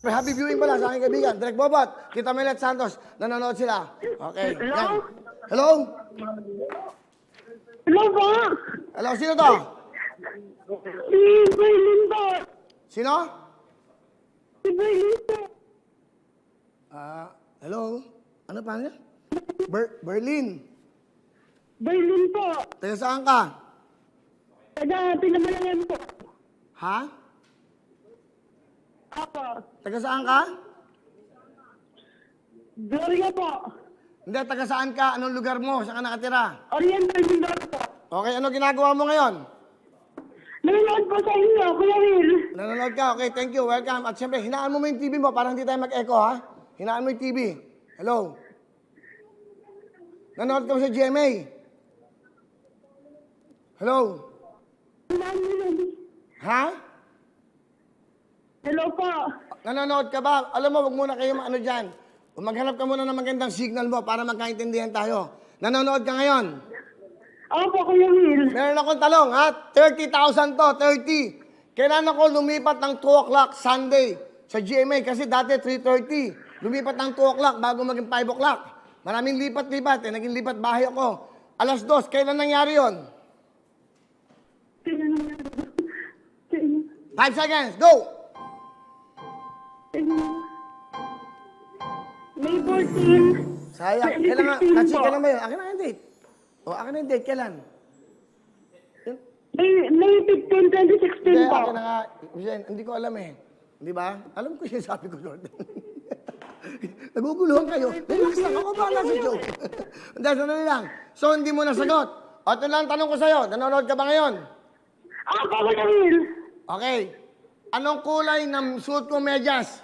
Happy viewing pala sa aking kaibigan. Direk Bobot, Tita Melet Santos, nanonood sila. Okay. Hello? Yan. Hello? Hello po? Hello, sino to? Si Berlin po. Sino? Si Berlin po. Hello? Ano pa niya? Berlin. Berlin po. Taga saan ka? Taga Pinamalangan po. Ha? Apo. Taga saan ka? Gloria po. Hindi, taga saan ka? Anong lugar mo? Saan ka nakatira? Oriental Mindoro po. Okay, ano ginagawa mo ngayon? Nanonood po sa inyo, Kuya Will. Nanonood ka? Okay, thank you. Welcome. At syempre, hinaan mo yung TV mo para hindi tayo mag-echo, ha? Hinaan mo yung TV. Hello? Nanonood ka mo sa GMA? Hello? Ha? Hello po. Nanonood ka ba? Alam mo, wag muna kayo maano dyan. Maghanap ka muna ng magandang signal mo para magkaintindihan tayo. Nanonood ka ngayon? Opo, Kuya Will. Meron akong talong, ha? 30,000 to, 30. Kailan ako lumipat ng 2 o'clock Sunday sa GMA? Kasi dati 3:30. Lumipat ng 2 o'clock bago maging 5 o'clock. Maraming lipat-lipat, naging lipat bahay ako. 2:00, kailan nangyari yon? 5 seconds, go! May 14. Sayang. Kailan nga? Kasi kailan ba yun? Akin na yung date. O, akin na yung date. Kailan? May 15, 2016 Hindi, po. akin na nga. Hindi ko alam eh. Di ba? Alam ko yung sabi ko, Lord. Naguguluhan kayo. Relax lang. Ako ba sa joke? Hindi, sandali lang. So, hindi mo nasagot. O, ito lang tanong ko sa'yo. Nanonood ka ba ngayon? Opo, Kuya Will. Okay. Anong kulay ng suit ko medyas?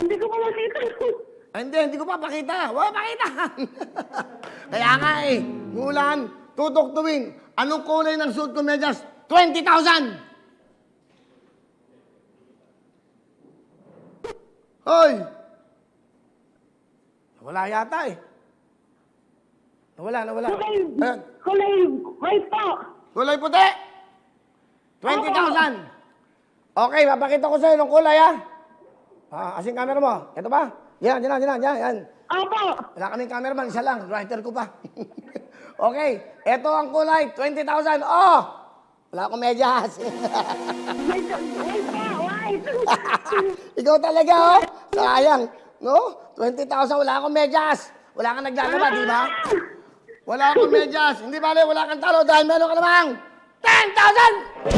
Hindi ko pa makita. Hindi ko pa pakita. Wala pakita. Kaya nga eh, ngulan, tutuktuin. Anong kulay ng suit ko medyas? 20,000! Hoy! Nawala yata eh. Nawala. Ayan. Kulay white po. Kulay puti! 20,000! Okay, papakita ko sa'yo ng kulay ha. Asing camera mo. Ito ba? Yan. Opo. Wala kaming cameraman, isa lang. Writer ko pa. Okay, ito ang kulay, 20,000. Oh! Wala akong medyas. White po, white. Ikaw talaga, oh. Sayang. No? 20,000, wala akong medyas. Wala kang naglalaba, di ba? Wala akong medyas. Hindi bale, wala kang talo dahil meron ka namang 10,000!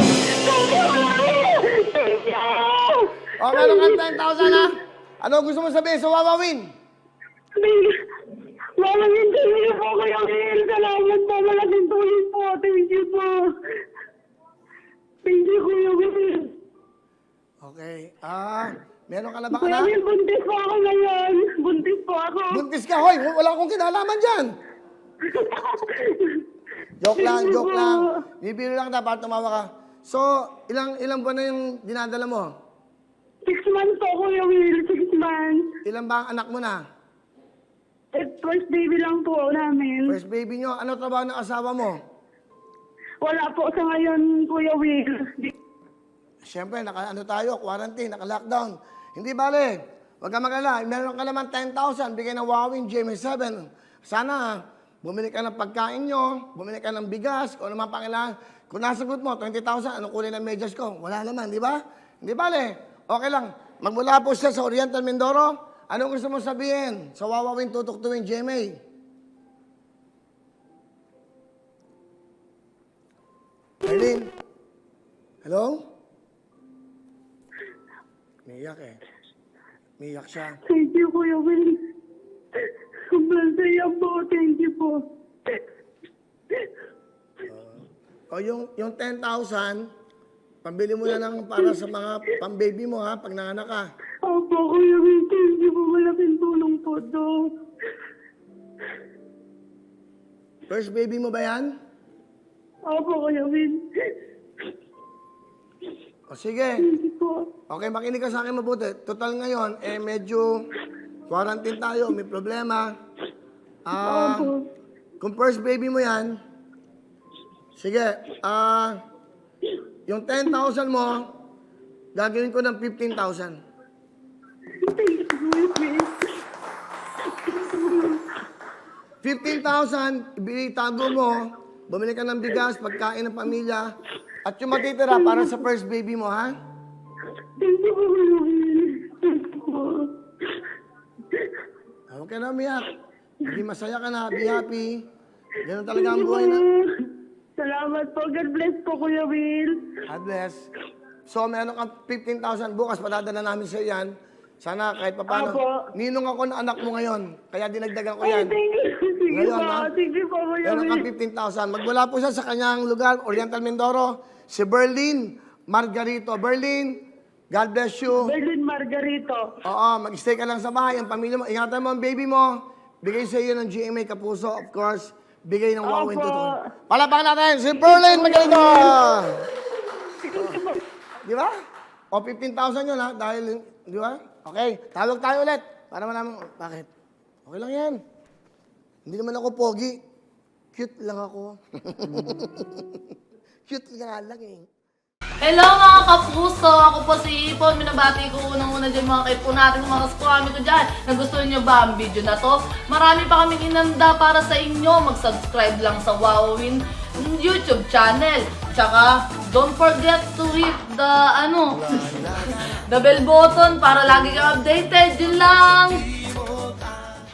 Thank you. O, meron kang 10,000, ha? Ano gusto mo sabihin sa Wawawin? Malaking tulong po, Kuya Will. Salamat po. Malaking tulong po. Thank you po. Thank you, Kuya Will. Okay. Meron ka na ba Kuya anak? Will, buntis po ako ngayon. Buntis po ako. Buntis ka, hoy. Wala akong kinalaman dyan. Joke lang. Bibiro lang dapat tumawa ka. So, ilang buwan na yung dinadala mo? 6 months po, Kuya Will. 6 months. Ilan ba ang anak mo na? First baby lang po namin. First baby nyo. Ano trabaho ng asawa mo? Wala po sa ngayon, Kuya Will. Siyempre, quarantine, naka-lockdown. Hindi bale. Huwag ka mag-alala. Meron ka naman 10,000. Bigay ng Huawei GMA7. Sana, bumili ka ng pagkain nyo, bumili ka ng bigas, kung ano man pangailangan. Kung nasagot mo, 20,000, anong kulay ng medyas ko? Wala naman, di ba? Hindi bale. Okay lang. Magmula po siya sa Oriental Mindoro. Anong gusto mo sabihin sa Wawawin tutuktuin GMA? Eileen? Hello? Miyak eh. Miyak siya. Thank you, Kuya Will. Sobrang saya po. Thank you po. O yung 10,000, pambili mo na ng para sa mga pambaby mo ha, pag nanganak ka. Opo, Kuya Will. Thank you po. Malaking tulong po to. First baby mo ba yan? Opo, Kuya Will. O sige. Thank you po. Okay, makinig ka sa akin mabuti. Total ngayon, medyo quarantine tayo, may problema. Opo. Kung first baby mo yan, sige, yung 10,000 mo, gagawin ko ng 15,000. Thank you, Will. 15,000, ibitago mo, bumili ka ng bigas, pagkain ng pamilya, at yung matitira para sa first baby mo, ha? Thank you, Will. Thank you. Huwag ka na umiyak. Hindi masaya ka na, be happy. Ganun talaga ang buhay na. Salamat po. God bless po, Kuya Will. God bless. So, meron kang 15,000 bukas, padadala namin sa yan. Sana kahit papano. Apo. Ninong ako na anak mo ngayon, kaya dinagdagan ko Ay, yan. thank you. Sige Ngayon, po. ha? Sige po, Kuya Meron Will. kang 15,000. Magmula po siya sa kanyang lugar, Oriental Mindoro, si Berlin Margarito. Berlin, God bless you. Berlin Margarito. Oo, mag-stay ka lang sa bahay, ang pamilya mo. Ingatan mo ang baby mo. Bigay sa iyo ng GMA Kapuso, of course. Bigay ng Wow Opo. Into Palapakan natin si Berlin Margarito! Di ba? O, 15,000 yun, ha? Dahil, di ba? Okay, tawag tayo ulit. Para malaman, bakit? Okay lang yan. Hindi naman ako pogi. Cute lang ako. Cute nga lang eh. Hello mga kapuso! Ako po si Ipon. Minabati ko unang-una dyan mga kaipo natin, mga kaskwami ko dyan. Nagustuhan nyo ba ang video na to? Marami pa kaming inanda para sa inyo. Mag-subscribe lang sa Wowin YouTube channel. Tsaka, don't forget to hit the, the bell button para lagi kang updated. Yun lang!